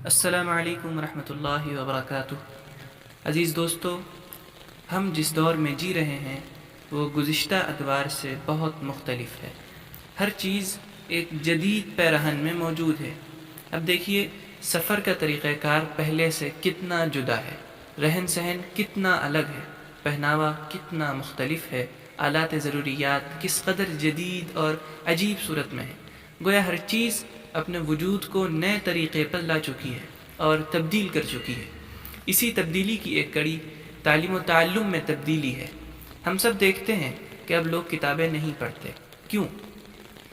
السلام علیکم ورحمۃ اللہ وبرکاتہ۔ عزیز دوستو، ہم جس دور میں جی رہے ہیں وہ گزشتہ ادوار سے بہت مختلف ہے۔ ہر چیز ایک جدید پیرہن میں موجود ہے۔ اب دیکھیے، سفر کا طریقہ کار پہلے سے کتنا جدا ہے، رہن سہن کتنا الگ ہے، پہناوا کتنا مختلف ہے، آلات ضروریات کس قدر جدید اور عجیب صورت میں ہے۔ گویا ہر چیز اپنے وجود کو نئے طریقے پر لا چکی ہے اور تبدیل کر چکی ہے۔ اسی تبدیلی کی ایک کڑی تعلیم و تعلم میں تبدیلی ہے۔ ہم سب دیکھتے ہیں کہ اب لوگ کتابیں نہیں پڑھتے۔ کیوں؟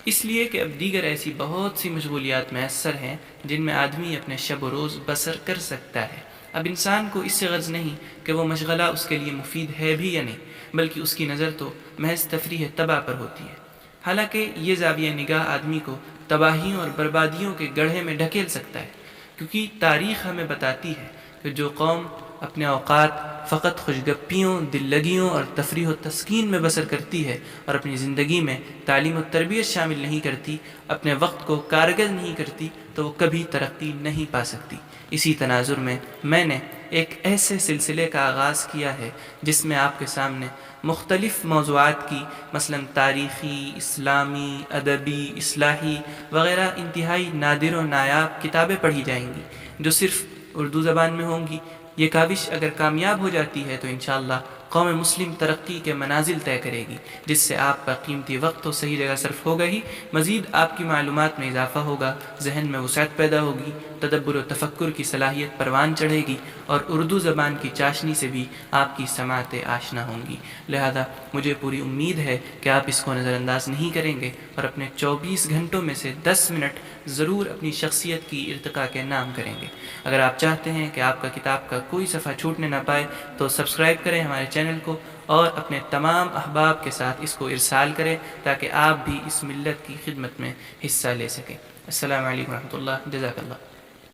اس لیے کہ اب دیگر ایسی بہت سی مشغولیات میسر ہیں جن میں آدمی اپنے شب و روز بسر کر سکتا ہے۔ اب انسان کو اس سے غرض نہیں کہ وہ مشغلہ اس کے لیے مفید ہے بھی یا نہیں، بلکہ اس کی نظر تو محض تفریح تباہ پر ہوتی ہے۔ حالانکہ یہ زاویہ نگاہ آدمی کو تباہیوں اور بربادیوں کے گڑھے میں ڈھکیل سکتا ہے، کیونکہ تاریخ ہمیں بتاتی ہے کہ جو قوم اپنے اوقات فقط خوشگپیوں، دل لگیوں اور تفریح و تسکین میں بسر کرتی ہے اور اپنی زندگی میں تعلیم و تربیت شامل نہیں کرتی، اپنے وقت کو کارگر نہیں کرتی، تو وہ کبھی ترقی نہیں پا سکتی۔ اسی تناظر میں نے ایک ایسے سلسلے کا آغاز کیا ہے جس میں آپ کے سامنے مختلف موضوعات کی، مثلا تاریخی، اسلامی، ادبی، اصلاحی وغیرہ انتہائی نادر و نایاب کتابیں پڑھی جائیں گی جو صرف اردو زبان میں ہوں گی۔ یہ کاوش اگر کامیاب ہو جاتی ہے تو انشاءاللہ قوم مسلم ترقی کے منازل طے کرے گی، جس سے آپ کا قیمتی وقت تو صحیح جگہ صرف ہوگا ہی، مزید آپ کی معلومات میں اضافہ ہوگا، ذہن میں وسعت پیدا ہوگی، تدبر و تفکر کی صلاحیت پروان چڑھے گی اور اردو زبان کی چاشنی سے بھی آپ کی سماعتیں آشنا ہوں گی۔ لہذا مجھے پوری امید ہے کہ آپ اس کو نظر انداز نہیں کریں گے اور اپنے 24 گھنٹوں میں سے 10 منٹ ضرور اپنی شخصیت کی ارتقاء کے نام کریں گے۔ اگر آپ چاہتے ہیں کہ آپ کا کتاب کا کوئی صفحہ چھوٹنے نہ پائے تو سبسکرائب کریں ہمارے چینل کو اور اپنے تمام احباب کے ساتھ اس کو ارسال کریں تاکہ آپ بھی اس ملت کی خدمت میں حصہ لے سکیں۔ السلام علیکم ورحمۃ اللہ، جزاک اللہ۔